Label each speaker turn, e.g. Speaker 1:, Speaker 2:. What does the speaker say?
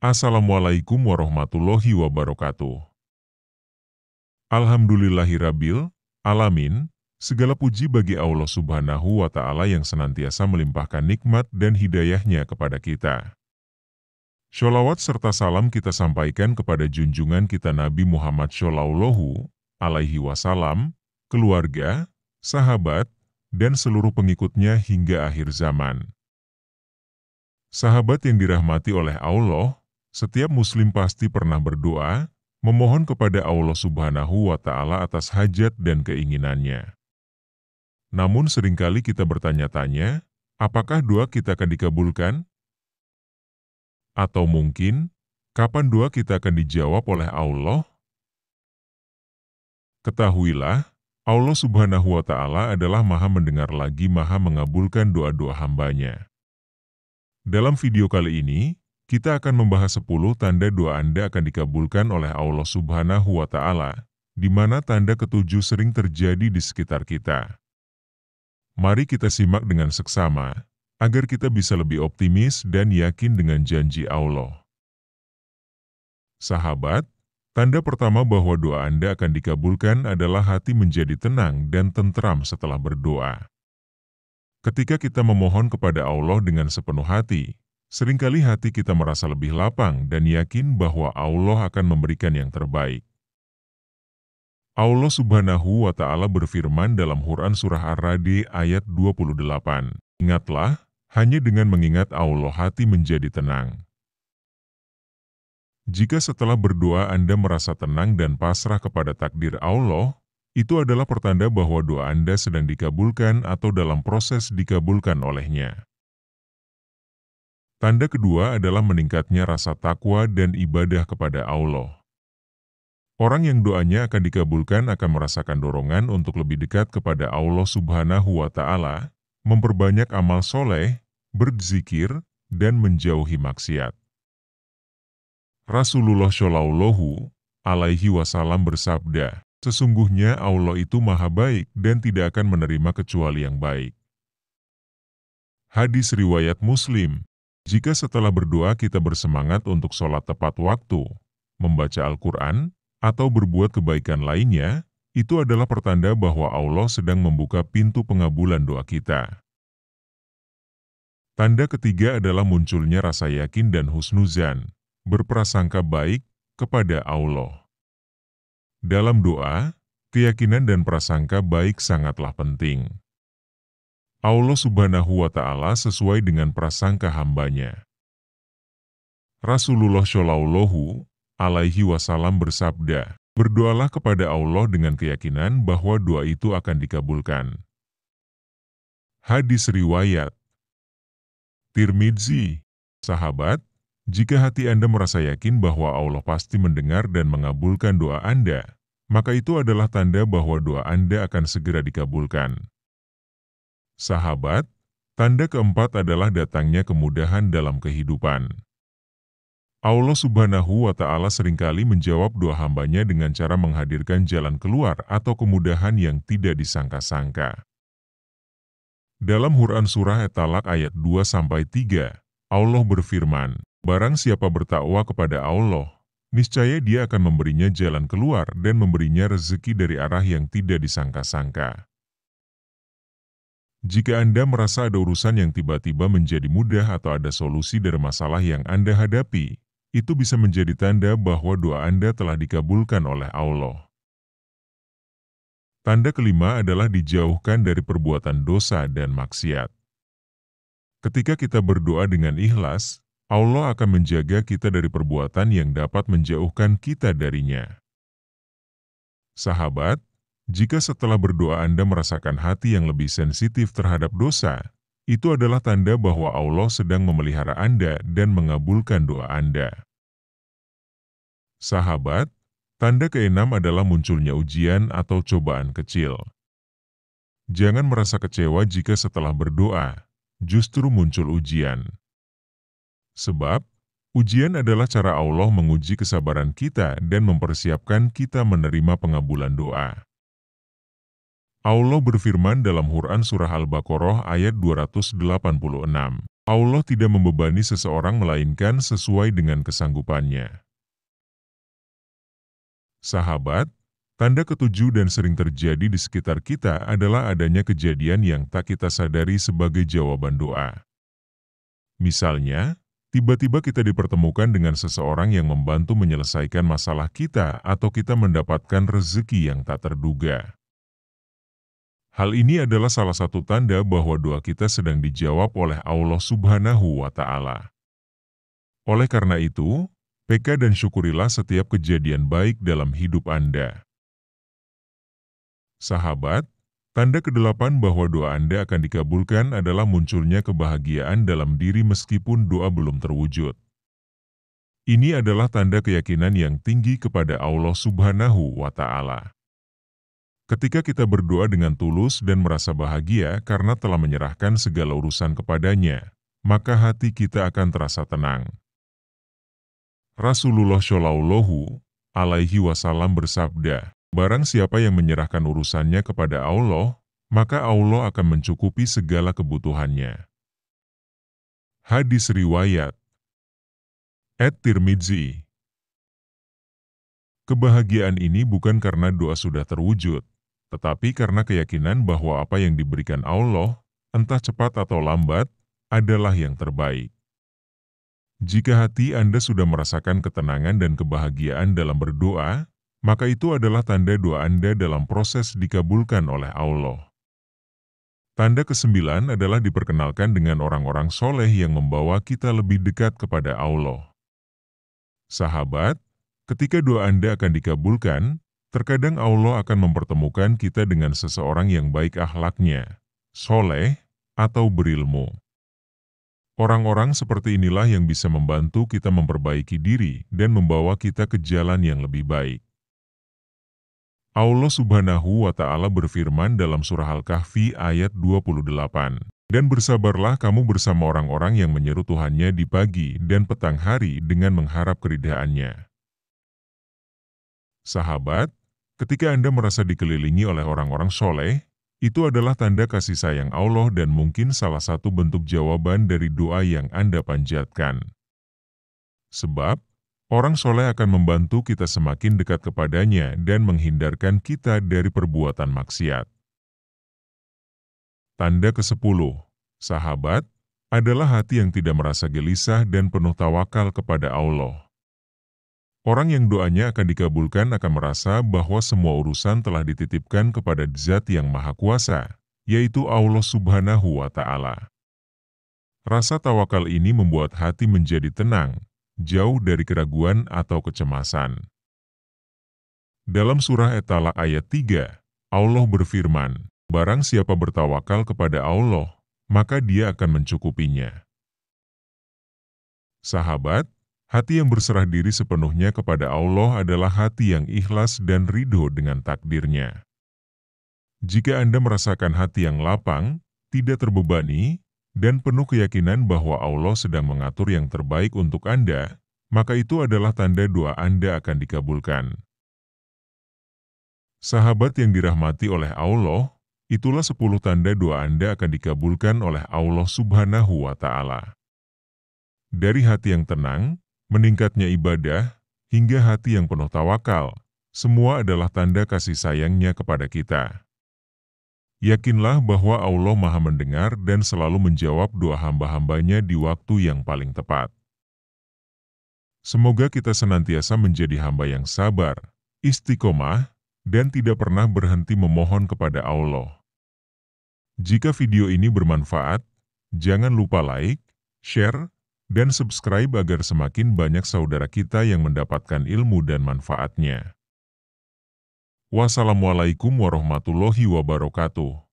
Speaker 1: Assalamualaikum warahmatullahi wabarakatuh. Alhamdulillahirabbil alamin, segala puji bagi Allah Subhanahu wa Ta'ala yang senantiasa melimpahkan nikmat dan hidayahnya kepada kita. Sholawat serta salam kita sampaikan kepada junjungan kita Nabi Muhammad Shallallahu alaihi wasallam, keluarga, sahabat, dan seluruh pengikutnya hingga akhir zaman. Sahabat yang dirahmati oleh Allah, setiap muslim pasti pernah berdoa, memohon kepada Allah Subhanahu wa Ta'ala atas hajat dan keinginannya. Namun seringkali kita bertanya-tanya, apakah doa kita akan dikabulkan? Atau mungkin, kapan doa kita akan dijawab oleh Allah? Ketahuilah, Allah Subhanahu wa Ta'ala adalah Maha mendengar lagi Maha mengabulkan doa-doa hambanya. Dalam video kali ini, kita akan membahas 10 tanda doa Anda akan dikabulkan oleh Allah Subhanahu wa Ta'ala, di mana tanda ketujuh sering terjadi di sekitar kita. Mari kita simak dengan seksama, agar kita bisa lebih optimis dan yakin dengan janji Allah. Sahabat, tanda pertama bahwa doa Anda akan dikabulkan adalah hati menjadi tenang dan tentram setelah berdoa. Ketika kita memohon kepada Allah dengan sepenuh hati, seringkali hati kita merasa lebih lapang dan yakin bahwa Allah akan memberikan yang terbaik. Allah Subhanahu wa Ta'ala berfirman dalam Quran Surah Ar-Ra'd ayat 28, "Ingatlah, hanya dengan mengingat Allah hati menjadi tenang." Jika setelah berdoa Anda merasa tenang dan pasrah kepada takdir Allah, itu adalah pertanda bahwa doa Anda sedang dikabulkan atau dalam proses dikabulkan olehnya. Tanda kedua adalah meningkatnya rasa takwa dan ibadah kepada Allah. Orang yang doanya akan dikabulkan akan merasakan dorongan untuk lebih dekat kepada Allah Subhanahu wa Ta'ala, memperbanyak amal soleh, berzikir, dan menjauhi maksiat. Rasulullah Shallallahu alaihi wasallam bersabda, "Sesungguhnya Allah itu maha baik dan tidak akan menerima kecuali yang baik." Hadis riwayat Muslim. Jika setelah berdoa kita bersemangat untuk sholat tepat waktu, membaca Al-Quran, atau berbuat kebaikan lainnya, itu adalah pertanda bahwa Allah sedang membuka pintu pengabulan doa kita. Tanda ketiga adalah munculnya rasa yakin dan husnuzan, berprasangka baik kepada Allah. Dalam doa, keyakinan dan prasangka baik sangatlah penting. Allah Subhanahu wa Ta'ala sesuai dengan prasangka hambanya. Rasulullah Shallallahu alaihi wasallam bersabda, "Berdoalah kepada Allah dengan keyakinan bahwa doa itu akan dikabulkan." Hadis riwayat Tirmidzi. Sahabat, jika hati Anda merasa yakin bahwa Allah pasti mendengar dan mengabulkan doa Anda, maka itu adalah tanda bahwa doa Anda akan segera dikabulkan. Sahabat, tanda keempat adalah datangnya kemudahan dalam kehidupan. Allah Subhanahu wa Ta'ala seringkali menjawab doa hambanya dengan cara menghadirkan jalan keluar atau kemudahan yang tidak disangka-sangka. Dalam Quran Surah At-Talaq ayat 2-3, Allah berfirman, "Barang siapa bertakwa kepada Allah, niscaya Dia akan memberinya jalan keluar dan memberinya rezeki dari arah yang tidak disangka-sangka." Jika Anda merasa ada urusan yang tiba-tiba menjadi mudah atau ada solusi dari masalah yang Anda hadapi, itu bisa menjadi tanda bahwa doa Anda telah dikabulkan oleh Allah. Tanda kelima adalah dijauhkan dari perbuatan dosa dan maksiat. Ketika kita berdoa dengan ikhlas, Allah akan menjaga kita dari perbuatan yang dapat menjauhkan kita darinya. Sahabat, jika setelah berdoa Anda merasakan hati yang lebih sensitif terhadap dosa, itu adalah tanda bahwa Allah sedang memelihara Anda dan mengabulkan doa Anda. Sahabat, tanda keenam adalah munculnya ujian atau cobaan kecil. Jangan merasa kecewa jika setelah berdoa, justru muncul ujian. Sebab, ujian adalah cara Allah menguji kesabaran kita dan mempersiapkan kita menerima pengabulan doa. Allah berfirman dalam Quran Surah Al-Baqarah ayat 286, Allah tidak membebani seseorang melainkan sesuai dengan kesanggupannya. Sahabat, tanda ketujuh dan sering terjadi di sekitar kita adalah adanya kejadian yang tak kita sadari sebagai jawaban doa. Misalnya, tiba-tiba kita dipertemukan dengan seseorang yang membantu menyelesaikan masalah kita atau kita mendapatkan rezeki yang tak terduga. Hal ini adalah salah satu tanda bahwa doa kita sedang dijawab oleh Allah Subhanahu wa Ta'ala. Oleh karena itu, peka dan syukurilah setiap kejadian baik dalam hidup Anda. Sahabat, tanda ke-8 bahwa doa Anda akan dikabulkan adalah munculnya kebahagiaan dalam diri meskipun doa belum terwujud. Ini adalah tanda keyakinan yang tinggi kepada Allah Subhanahu wa Ta'ala. Ketika kita berdoa dengan tulus dan merasa bahagia karena telah menyerahkan segala urusan kepadanya, maka hati kita akan terasa tenang. Rasulullah Shallallahu Alaihi Wasallam bersabda, barang siapa yang menyerahkan urusannya kepada Allah, maka Allah akan mencukupi segala kebutuhannya. Hadis riwayat At-Tirmidzi. Kebahagiaan ini bukan karena doa sudah terwujud, tetapi karena keyakinan bahwa apa yang diberikan Allah, entah cepat atau lambat, adalah yang terbaik. Jika hati Anda sudah merasakan ketenangan dan kebahagiaan dalam berdoa, maka itu adalah tanda doa Anda dalam proses dikabulkan oleh Allah. Tanda ke-9 adalah diperkenalkan dengan orang-orang soleh yang membawa kita lebih dekat kepada Allah. Sahabat, ketika doa Anda akan dikabulkan, terkadang Allah akan mempertemukan kita dengan seseorang yang baik akhlaknya, soleh, atau berilmu. Orang-orang seperti inilah yang bisa membantu kita memperbaiki diri dan membawa kita ke jalan yang lebih baik. Allah Subhanahu wa Ta'ala berfirman dalam surah Al-Kahfi ayat 28, "Dan bersabarlah kamu bersama orang-orang yang menyeru Tuhannya di pagi dan petang hari dengan mengharap keridhaannya." Sahabat, ketika Anda merasa dikelilingi oleh orang-orang soleh, itu adalah tanda kasih sayang Allah dan mungkin salah satu bentuk jawaban dari doa yang Anda panjatkan. Sebab, orang soleh akan membantu kita semakin dekat kepadanya dan menghindarkan kita dari perbuatan maksiat. Tanda ke-10, sahabat, adalah hati yang tidak merasa gelisah dan penuh tawakal kepada Allah. Orang yang doanya akan dikabulkan akan merasa bahwa semua urusan telah dititipkan kepada Zat yang Maha Kuasa, yaitu Allah Subhanahu wa Ta'ala. Rasa tawakal ini membuat hati menjadi tenang, jauh dari keraguan atau kecemasan. Dalam surah At-Talaq ayat 3, Allah berfirman, "Barang siapa bertawakal kepada Allah, maka Dia akan mencukupinya." Sahabat, hati yang berserah diri sepenuhnya kepada Allah adalah hati yang ikhlas dan ridho dengan takdirnya. Jika Anda merasakan hati yang lapang, tidak terbebani, dan penuh keyakinan bahwa Allah sedang mengatur yang terbaik untuk Anda, maka itu adalah tanda doa Anda akan dikabulkan. Sahabat yang dirahmati oleh Allah, itulah 10 tanda doa Anda akan dikabulkan oleh Allah Subhanahu wa Ta'ala. Dari hati yang tenang, meningkatnya ibadah, hingga hati yang penuh tawakal, semua adalah tanda kasih sayangnya kepada kita. Yakinlah bahwa Allah Maha mendengar dan selalu menjawab doa hamba-hambanya di waktu yang paling tepat. Semoga kita senantiasa menjadi hamba yang sabar, istiqomah, dan tidak pernah berhenti memohon kepada Allah. Jika video ini bermanfaat, jangan lupa like, share, dan subscribe agar semakin banyak saudara kita yang mendapatkan ilmu dan manfaatnya. Wassalamualaikum warahmatullahi wabarakatuh.